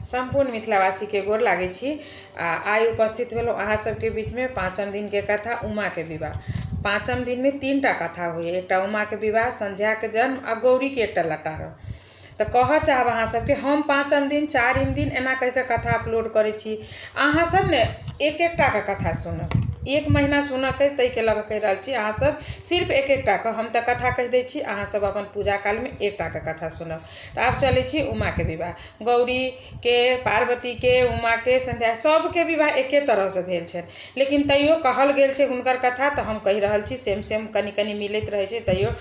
संपूर्ण मिथिलावासी के गोर लागे छी। आइ उपस्थित भेलहुँ अहाँ सबके बीच में 5म दिन के कथा उमा के विवाह। 5म दिन में 3टा कथा हुई, एकटा उमा के विवाह, संध्या के जन्म आ गौरी के एकटा लटार। तो कह चाहब अहाँ सबके हम 5म दिन 4म दिन एना कह के कथा अपलोड करे छी। अहाँ सब ने एक एकटा के कथा सुनब, 1 महीना सुनऽ के तै के लग कह रहा छी। अहाँ सब सिर्फ एक एकटा के हम तो कथा कह दै छी, अहाँ सब अपन पूजा काल में एकटा के कथा सुनब। तो आब चले छी उमा के विवाह। गौरी के, पार्वती के, उमा के, संध्या सबके विवाह एके तरह से भेल छै, लेकिन तैयो कहल गेल छै हुनकर कथा। तो हम कह रहल छी, सेम सेम कनी कनी मिलत रहे छै तैयो।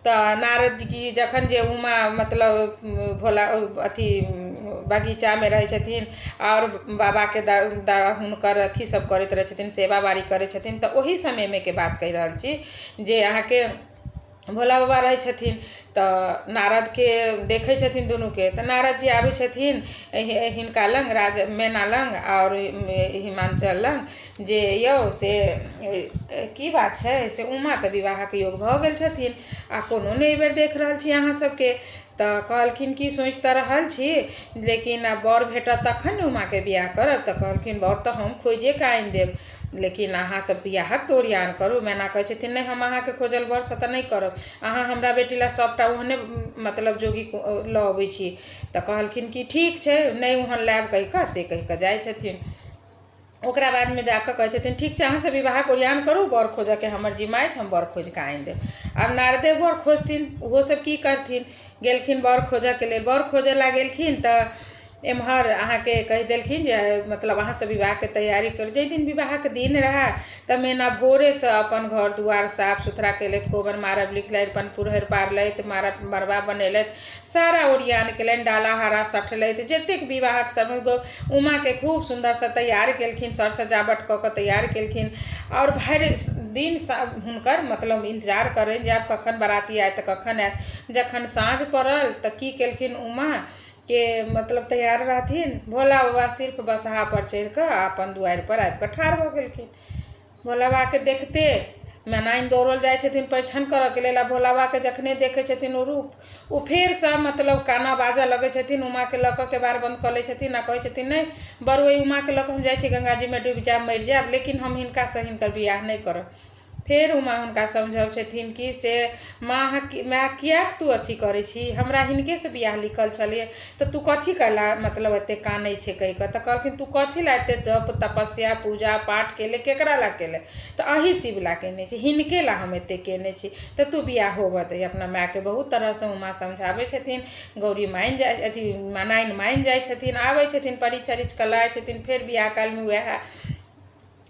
तो नारद जी जखन जे उमा मतलब भोला अथी बगीचा में रहे छथिन और बाबा के हुनकर अथी सब करते रहे छथिन, सेवा बारी करे छथिन। तो वही समय में के बात कह रहल छी जे अहाँ के भोला बाबा रहे छथिन। तो नारद के देखे छथिन दुनू के। तो नारद जी आवे छथिन हिनका लंग, राज मैना लंग और हिमांचल लंग, जे यौ से की बात छै से उमा के विवाह के योग भ गेल छथिन आ कोनो नहीं बेर देख रहल छी अहाँ सबके। तो कहलखिन कि सोचता रहल छी, लेकिन आब बर भेटत तखन ने उमा के बियाह करब। तो कहलखिन बर तो हम खोजे के आनि देब, लेकिन अहाँ सब बियाहक तो ओरियान करू। मैना कहे छथिन नहीं, हम अहाँ के खोजल बर से तो नहीं करब, अहाँ हमरा बेटी ला सबटा ओहने मतलब जोगी ल अबै छी। तो कहलखिन कि ठीक छै, नहीं ओहन लायब कह के से कह के जाय छथिन। ओकरा बाद में जाकर कहे छथिन ठीक है अहाँ से विवाह के ओरियान करू, बर खोज के हमर जिम्मा अछि, हम बर खोज के आनि देब। आब नारदे बर खोजथिन, वो सब की करथिन। गेलखिन बर खोज के लेल, बर खोजे ला गेलखिन। तो एम्हर अहाँ के कह देलखिन जे मतलब अहाँ से विवाह के तैयारी कर। जे दिन विवाह के दिन रहा तो मैना भोरे से अपन घर दुआर साफ सुथरा केलथि, कोबर मारब लिखलथि, अपन पुरहर पारलथि, मरबा बनेलथि, सारा ओरियान केलनि, डाला हारा सठलथि। जतेक विवाहक समय उमा के खूब सुंदर से तैयार केलखिन, सर सजावट क के तैयार केलखिन। और भरि दिन हुनकर मतलब इंतजार करें जे आब कखन बराती आयत तो कखन आयत। जखन साँझ पड़ल तो की केलखिन उमा के मतलब तैयार रहथिन। भोला बाबा सिर्फ बसहा पर चढ़ के अपन दुआरि पर आबि के ठाढ़ भ गेलखिन। भोला बाबा के देखते मैनाइन दौड़ल जाय छथिन परिछन करऽ के लेल। भोला बाबा के जखने देखे छथिन ओ रूप, ओ फेर से मतलब काना बाजऽ लगे छथिन। उमा के लऽ के बार बंद कर ले छथिन आ कहे छथिन नहीं बरुआ उमा के लऽ के हम जाय छी गंगा जी में डूबि जायब, मरि जायब, लेकिन हम हिनका से हिनकर बियाह नहीं करब। फेर उमा हुनका समझब छथिन कि से माँ कियाक तू अथी करे छी, हमरा हिनके से बियाह लिखल छलिए, तो तू कथी कला मतलब एते कानै छे कह के। तो कहलखिन तू कथी ला एते जप तपस्या पूजा पाठ केले, केकरा ला केले। तो अही शिव ला केने छी, हिनके ला हम एते केने छी, तो तू बियाह होबऽ दे। अपना माय के बहुत तरह से उमा समझावे छथिन। गौरी मान जाय अथी मैनाइन मान जाय छथिन, आवे छथिन परिछ अरिछ कलाय छथिन। फेर बियाह काल में वह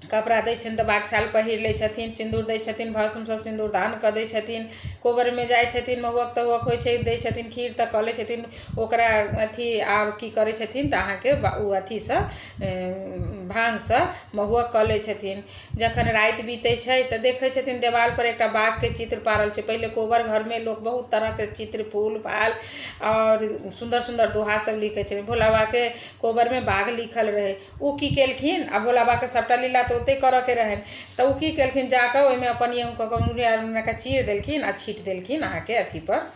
कपड़ा दै छथिन तो बागछाल पहिर ले छथिन, सिंदूर दै छथिन, भस्म से सिंदूर दान कर दै छथिन। कोबर में जाय छथिन, महुअक तहुअक होइ छै दै छथिन, खीर तक कऽ लै छथिन। ओकरा अथी और की करे छथिन तो अहाँ के उ अथी से भांग से महुअक कऽ लै छथिन। जखन रात बीते छै तो देखे छथिन देवाल पर एकटा बाघ के चित्र पारल छै। पहले कोबर घर में लोग बहुत तरह के चित्र फूल फाल और सुंदर सुंदर दोहा सब लिखे छथिन। भोला बाबा के कोबर में बाघ लिखल रहे। उ की केलखिन आ भोला बाबा के सबटा लीला तो ओते करऽ के रहन। तो उ की केलखिन जाकर ओहिमे अपन ये उनका चीर देलखिन आ छीट देलखिन अहाँ के अथी पर,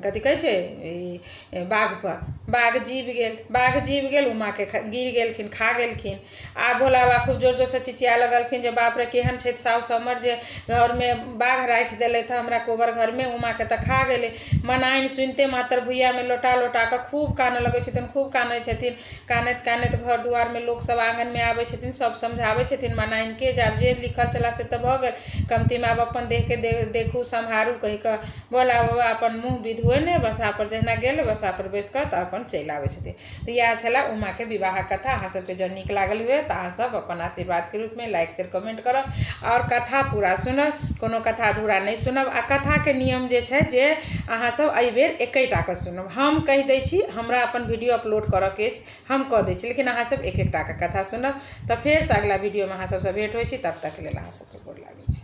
कथी कहे छै बाघ पर। बाघ जीव गेल, उमा के गिर गेलखिन, खा गेलखिन। आ भोला बाबा खूब जोर जोर से चिचिया लगलखिन जे बाप रे केहन छै साउस हमर जे घर में बाघ राखि देले था हमरा कोबर घर में, उमा के तो खा गेले। मनाइन सुनते मात्र भुइया में लोटा लोटा के खूब काने लगे छथिन, खूब काने छथिन। कानैत कानैत घर दुआर में लोग सब आंगन में आवे छथिन, सब समझावे छथिन मनाइन के जे आब जे लिखल चला से तो भ गेल, कमती में आब अपन देख के देखू सम्हारू कह के भोला बाबा अपन मुँह विधुए ने बसा पर जहिना गेल बसा पर बैस कर तो अपन चलि आवे छथिन। तो यह छला उमा के विवाह कथा। अहाँ सबके जब नीक लागल हुए तो अहाँ सब अपन आशीर्वाद के रूप में लाइक शेयर कमेंट करब और कथा पूरा सुनब, कोनो कथा अधूरा नहीं सुनब। आ कथा के नियम जे छै जे अहाँ सब एहि बेर एकेटा के सुनब। हम कह दै छी हमरा अपन वीडियो अपलोड करऽ के हम कह दै छी, लेकिन अहाँ सब एक एकटा के कथा सुनब। तो फेर से अगला वीडियो में अहाँ सबसे भेंट होइ छी, तब तक लेल अहाँ सबके गोर लागै छी।